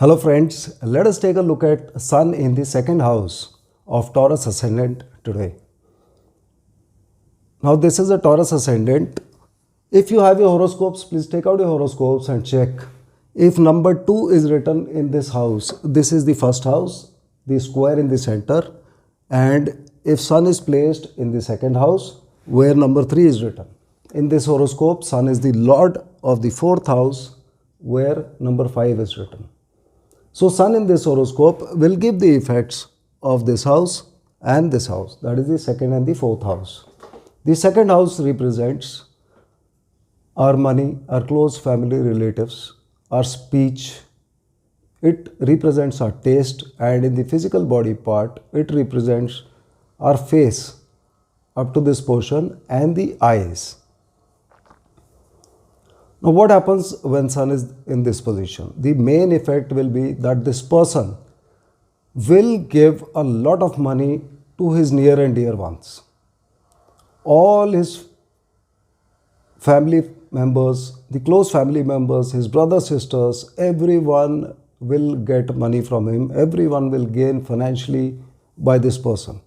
Hello friends, let us take a look at Sun in the second house of Taurus ascendant today. Now this is a Taurus ascendant. If you have your horoscopes, please take out your horoscopes and check. If number 2 is written in this house, this is the first house, the square in the center, and if Sun is placed in the second house where number 3 is written. In this horoscope, Sun is the lord of the fourth house where number 5 is written. So Sun in this horoscope will give the effects of this house and this house, that is the second and the fourth house. The second house represents our money, our close family relatives, our speech. It represents our taste, and in the physical body part, it represents our face up to this portion and the eyes. Now what happens when Sun is in this position? The main effect will be that this person will give a lot of money to his near and dear ones. All his family members, the close family members, his brothers, sisters, everyone will get money from him. Everyone will gain financially by this person.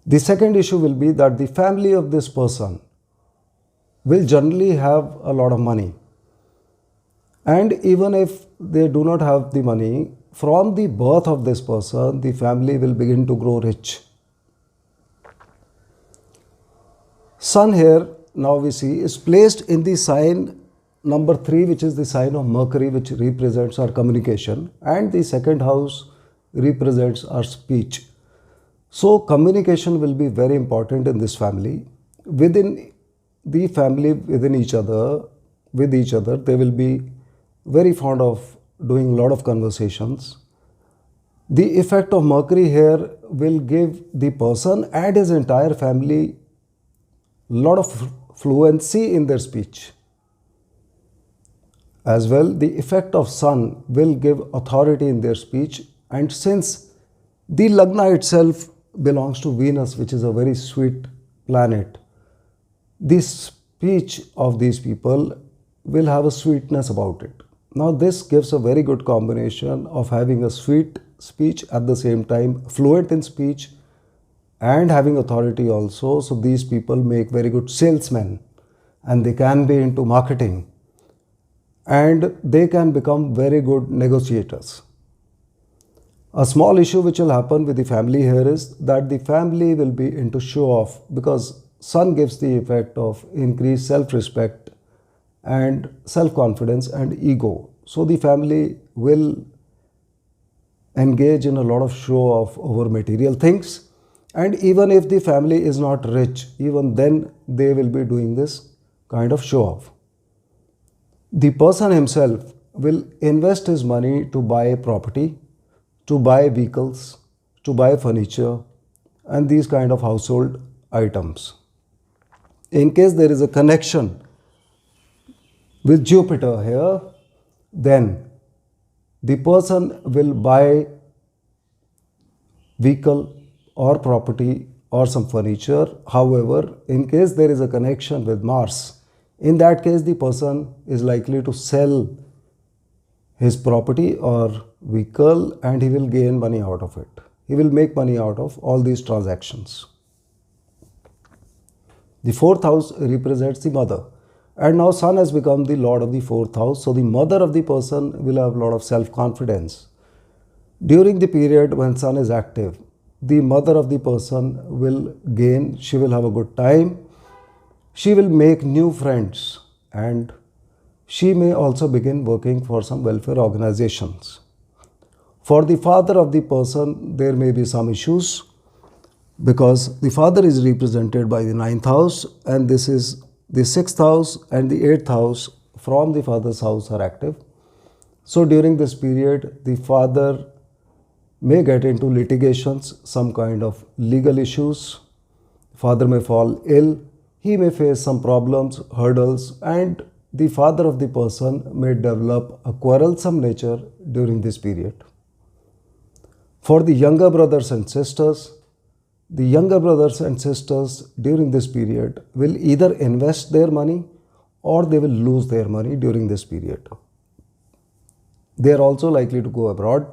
The second issue will be that the family of this person will generally have a lot of money. And even if they do not have the money, from the birth of this person, the family will begin to grow rich. Sun here, now we see, is placed in the sign number 3, which is the sign of Mercury, which represents our communication, and the second house represents our speech. So communication will be very important in this family. Within the family, within each other, with each other, they will be very fond of doing a lot of conversations. The effect of Mercury here will give the person and his entire family a lot of fluency in their speech. As well, the effect of Sun will give authority in their speech, and since the Lagna itself belongs to Venus, which is a very sweet planet, the speech of these people will have a sweetness about it. Now this gives a very good combination of having a sweet speech, at the same time fluent in speech and having authority also. So these people make very good salesmen, and they can be into marketing, and they can become very good negotiators. A small issue which will happen with the family here is that the family will be into show off, because Sun gives the effect of increased self-respect and self-confidence and ego. So the family will engage in a lot of show off over material things, and even if the family is not rich, even then they will be doing this kind of show off. The person himself will invest his money to buy property, to buy vehicles, to buy furniture and these kind of household items. In case there is a connection with Jupiter here, then the person will buy vehicle or property or some furniture. However, in case there is a connection with Mars, in that case the person is likely to sell his property or vehicle, and he will gain money out of it. He will make money out of all these transactions. The fourth house represents the mother, and now Sun has become the lord of the fourth house. So the mother of the person will have a lot of self-confidence. During the period when Sun is active, the mother of the person will gain, she will have a good time, she will make new friends, and she may also begin working for some welfare organizations. For the father of the person, there may be some issues, because the father is represented by the 9th house, and this is the 6th house and the 8th house from the father's house are active. So during this period, the father may get into litigations, some kind of legal issues. Father may fall ill, he may face some problems, hurdles, and the father of the person may develop a quarrelsome nature during this period. For the younger brothers and sisters, during this period will either invest their money or they will lose their money during this period. they are also likely to go abroad.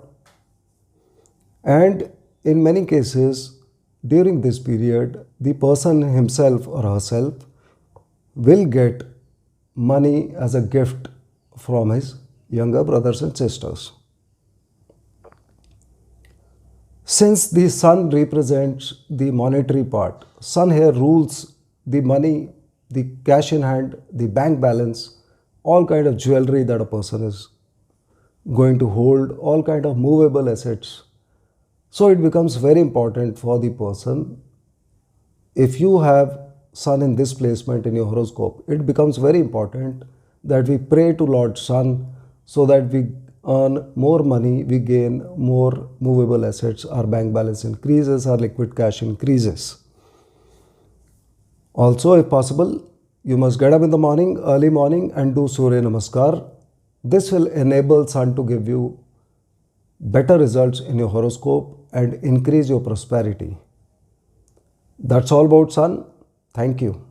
And in many cases, during this period, the person himself or herself will get money as a gift from his younger brothers and sisters. Since the sun represents the monetary part, sun here rules the money, the cash in hand, the bank balance, all kind of jewelry that a person is going to hold, all kind of movable assets. So it becomes very important for the person. If you have sun in this placement in your horoscope, it becomes very important that we pray to Lord Sun so that we earn more money, we gain more movable assets, our bank balance increases, our liquid cash increases. Also, if possible, you must get up in the morning, early morning, and do Surya Namaskar. This will enable Sun to give you better results in your horoscope and increase your prosperity. That's all about Sun. Thank you.